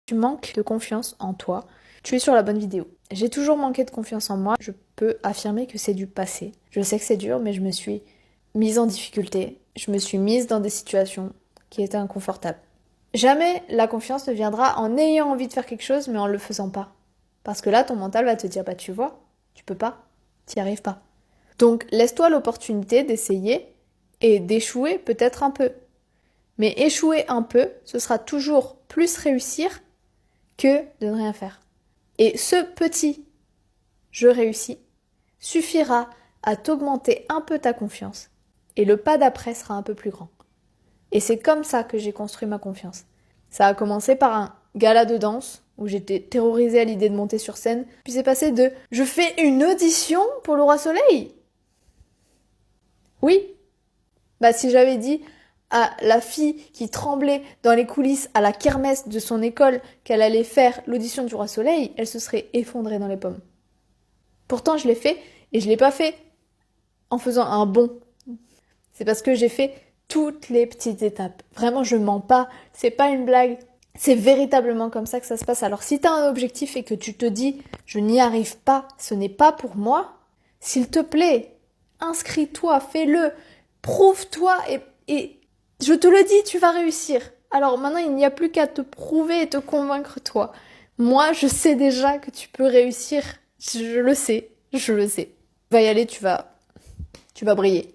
Tu manques de confiance en toi, tu es sur la bonne vidéo. J'ai toujours manqué de confiance en moi, je peux affirmer que c'est du passé. Je sais que c'est dur, mais je me suis mise en difficulté, je me suis mise dans des situations qui étaient inconfortables. Jamais la confiance ne viendra en ayant envie de faire quelque chose, mais en le faisant pas. Parce que là, ton mental va te dire, bah tu vois, tu peux pas, t'y arrives pas. Donc laisse-toi l'opportunité d'essayer et d'échouer peut-être un peu. Mais échouer un peu, ce sera toujours plus réussir que de ne rien faire. Et ce petit je réussis suffira à t'augmenter un peu ta confiance. Et le pas d'après sera un peu plus grand. Et c'est comme ça que j'ai construit ma confiance. Ça a commencé par un gala de danse où j'étais terrorisée à l'idée de monter sur scène. Puis c'est passé de je fais une audition pour le Roi Soleil. Oui. Bah si j'avais dit à la fille qui tremblait dans les coulisses à la kermesse de son école qu'elle allait faire l'audition du Roi Soleil, elle se serait effondrée dans les pommes. Pourtant je l'ai fait et je l'ai pas fait en faisant un bond. C'est parce que j'ai fait toutes les petites étapes. Vraiment, je mens pas, c'est pas une blague. C'est véritablement comme ça que ça se passe. Alors si t'as un objectif et que tu te dis je n'y arrive pas, ce n'est pas pour moi, s'il te plaît, inscris-toi, fais-le, prouve-toi et je te le dis, tu vas réussir. Alors maintenant, il n'y a plus qu'à te prouver et te convaincre toi. Moi, je sais déjà que tu peux réussir. Je le sais, je le sais. Va y aller, tu vas briller.